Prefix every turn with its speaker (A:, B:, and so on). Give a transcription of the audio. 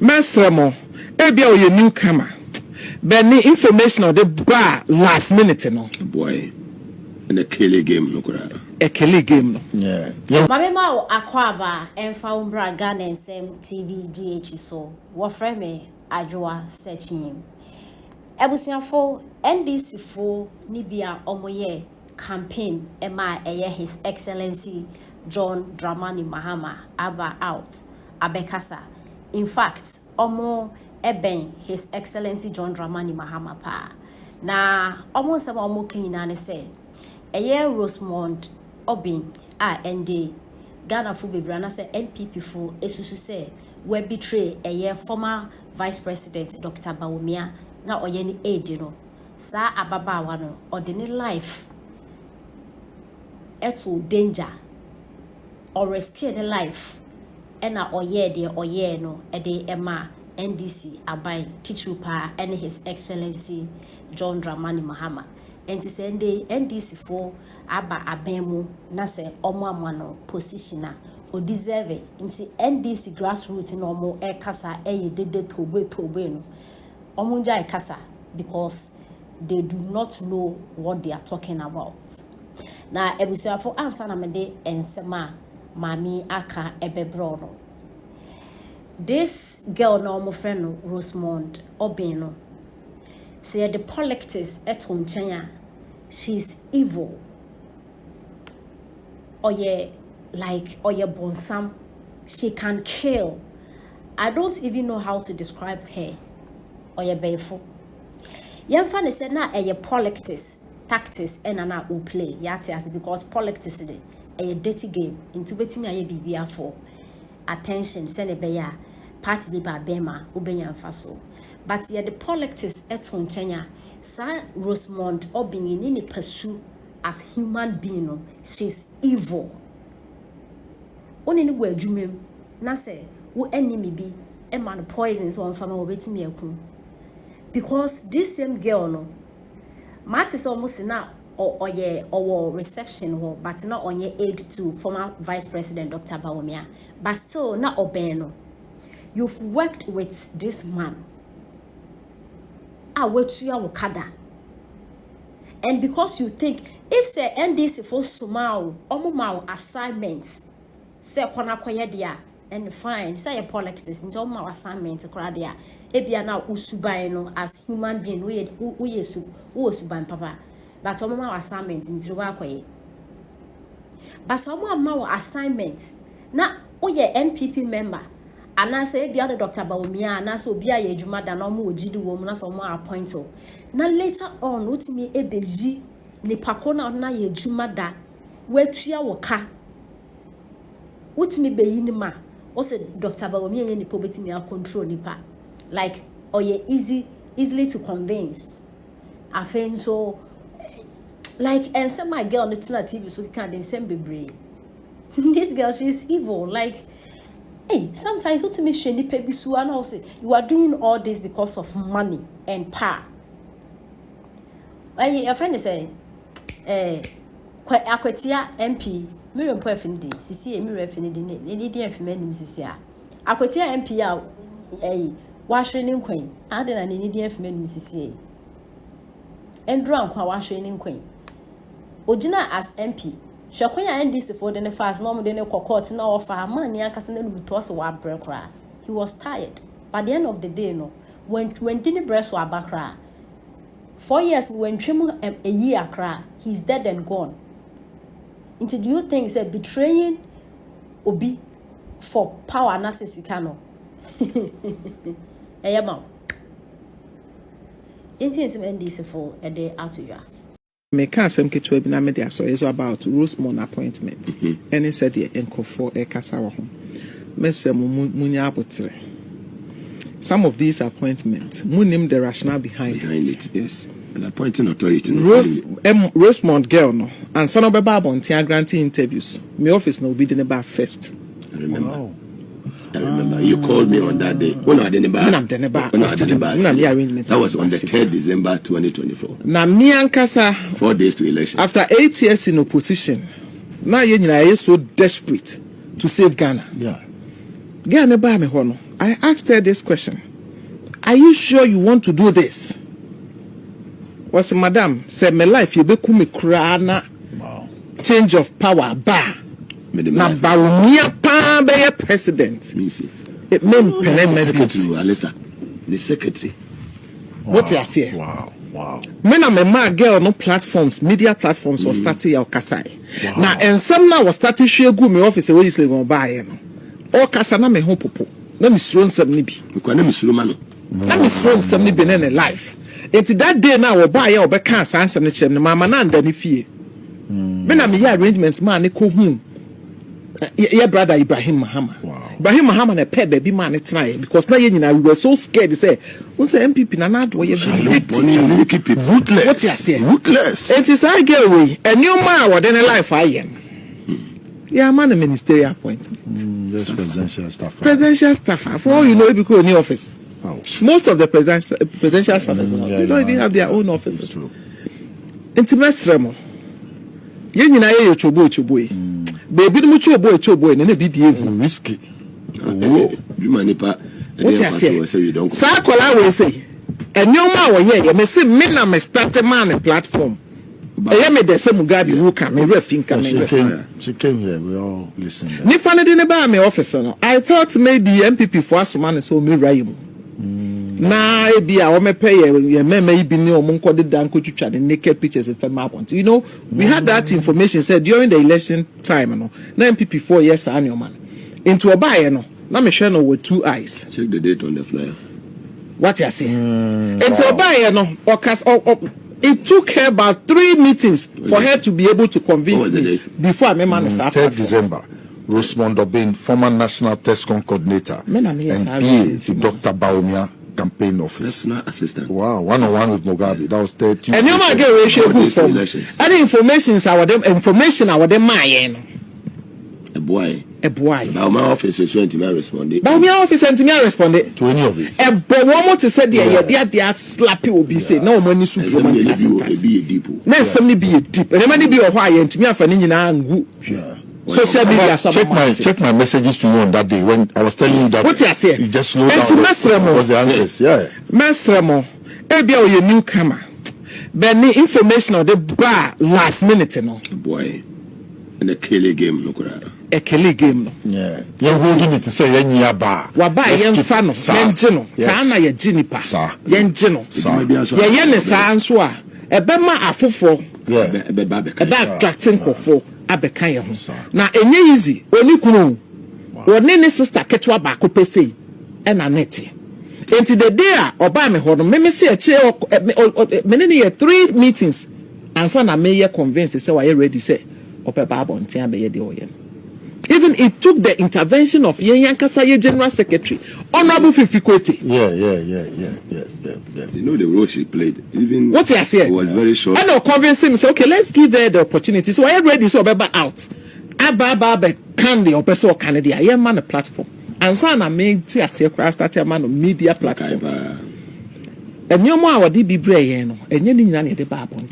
A: Mesremo, ebia oye newcomer. Benny information on the bar last minute no.
B: Boy. And a Kelly game no kura.
A: A Kelly game no.
C: Yeah.
D: Mabema akwaba emfa umbra Ghana nsem TV DH so. Wo frame me adwoa searching. Ebusuafo NDC fo ni bia omoye campaign ema eye His Excellency John Dramani Mahama aba out abekasa. In fact, omo eben His Excellency John Dramani Mahama pa. Na omo sema omo kenina ne se eye Rosemond obin a ende Ghana fu bebrana se NPP fu esusu se we betray eye former Vice President Dr. Bawumia na oye ni aid no sa ababawa no odini life eto danger or risk any life ena oye de oye no ede ema NDC abai titrupa and His Excellency John Dramani Mahama enti sende NDC fo aba abemu na se omo amano positiona o deserve nti NDC grassroot no omo e kasa eye dede tobe no omo nja e kasa because they do not know what they are talking about. Na ebusuafo ansa na mede ensema mami aka ebebro no. This girl no omo friend no Rosemond obin no say the politics eto nchenya she's evil. Oye oye bonsam, she can kill. I don't even know how to describe her. Oye befo. Yemfa ne say na eye politics tactics and na o play yate as because politics dey a dirty game into wetin aye bibia for attention say ne be ya party be ba bema obenya mfa so but ye the politics eto nchenya sa Rosemond obin ni pursue as human being no she's evil oni ni gwa adwumem na say wo enemy bi e man poison so on fama wo betimi akun because this same girl no Martis almost na or reception ho but not on your aid to former Vice President Dr. Bawumia but still not obeno. You've worked with this man wetuya wokada and because you think if say NDC for sumao omo assignments say kona koye dia and fine say your politics into omo assignment kora dia ebia na usuban no as human being we usuban papa but omo assignment into wa koye but omo assignment na oye NPP member anase ebia the Dr. Bawumia anase obi aye adwuma da na omo ogidi wo mu na so omo appoint na later on utimi ebeji ni pakona na ye adwuma da wetua woka utimi beyi ni ma o se Dr. Bawumia ye ni pobeti mi control nipa like oye easily to convince afen so like and some my girl on the TV so can dey same bebre this girl she is evil like hey, sometimes what to me sheni pebisu and all say you are doing all this because of money and power. When your friend is saying, Aquatia MP, Miriam Perfindi, CC, Miriam Finidi, Indian Feminine CCA. Aquatia MP, washing queen, and then an Indian Feminine CCA. And drunk while washing queen. Ojina as MP. Shakwanya NDC for the fast normal de court no offer money and casino to us wa brekra. He was tired. By the end of the day, no, when didn't breast wa bakra. 4 years when trim a year cry, he's dead and gone. Into do you think say betraying obi for power na sesikano? Eyama. Into some NDC for a day out of ya.
A: Make us some kitchen na media so is about Rosemond appointment. And he said the enko for a kasawa home. Mr. Munya Apotre. Some of these appointments, name the rationale behind
B: it. Yes. An appointing authority.
A: Rosemond girl no. And son of a bab on Tia granting interviews. My office no be the neighbor first.
B: I remember. Wow. I remember you called me on that day. When I didn't buy. That was on the 3rd December 2024.
A: Na me ankasa
B: 4 days to election.
A: After 8 years in opposition, now you are so desperate to save Ghana.
C: Yeah.
A: Ghana buy me hono. I asked her this question. Are you sure you want to do this? Was madam said my life you be kumi krana.
C: Wow.
A: Change of power ba. Na ba unia pa be president. It mean
B: the secretary.
A: What you say?
C: Wow.
A: Me na me girl no platforms, media platforms was starting your kasai. Na and some now was starting share go me office where you say go buy no. O kasa na me ho popo. Na me suro nsam ni bi.
B: Because na me suro ma no.
A: Na me suro nsam ni bi na life. Enti that day now we buy ya obeka answer ne chem ne mama na ndani fie. Me na me arrangements man ne ko hu. Yeah, brother Ibrahim Mahama.
C: Wow.
A: Ibrahim Mahama na pay baby man try because now we were so scared. They say, "What's the MPP na na do you
C: keep it ruthless?
A: What you say?
C: Ruthless.
A: It is I get away. A new man what in a life I am. Yeah, man, a ministerial appointment.
C: That's presidential staff.
A: Presidential staff. For all you know, it become a new office.
C: Wow.
A: Most of the presidential staffers they don't even have their own offices. Intimate you na ye chobo. Baby mu chobo ne bi die
C: risky.
B: You manipa.
A: What you say? Sa kola we say. Enyoma wo ye me say me na me start man platform. I me the same Mugabe who can me refinka me.
C: She came here, we all listened.
A: Nipa ne de ba me office no. I thought maybe MPP for asoma so me raim. Na e bia o me pay ye mema ibi ni o monko de dan ko twitwa the naked pictures in Fema point. You know, we had that information said during the election time no. Na MPP 4 years annual man. Into obaye no. Na me hwe no with 2 eyes.
B: Check the date on the flyer.
A: What you say? Into obaye no it took her about 3 meetings for her to be able to convince me before I met man
C: 3rd December. Rosemond Obin, former National TESCON coordinator, and PA to Dr. Baumia, campaign office.
B: Personal assistant.
C: Wow, 1-on-1 with Mugabe. That was 30.
A: And you might get ratio good from any information is our them my
B: a boy.
A: Baumia
B: office is going to respond.
A: Baumia office and to me respond
C: to any of it.
A: A one to say they are slappy will be say no money super be a deep. Let somebody be a deep. And many be a why and to me for Nina. Social media.
C: Check my messages to you on that day when I was telling you that.
A: What you say?
C: You just slow down. Was the answers? Yeah.
A: Mesremo, ebia your newcomer. But the information on the bar last minute no.
B: Boy, in a Kelly game no kura.
A: A Kelly game no.
C: Yeah. You're holding it to say yenya bar.
A: Waba yen fano. Yen jino. Sana ye jinipa. Yen jino. Ye yen sa answa. Ebema afufo.
C: Yeah.
A: Eba attracting kofo. Abeka ye ho. Na enye easy. Oni kunu. Oni ne sister ketwa ba ko pese. Ena neti. Into the day oba me ho no me say me ne 3 meetings and so na me ye convinced say why ready say opeba abonten abeye de oye. Even it took the intervention of Yankasa General Secretary, Honorable Fifikwete.
C: Yeah.
B: You know the role she played. Even
A: what I said
B: was very short.
A: I know convincing me say, okay, let's give her the opportunity. So I ready so Obeba out. Ababa candy or person Canada. I am man a platform. And so I made start man of media platforms. And no more what did be brave, and you need the Babon.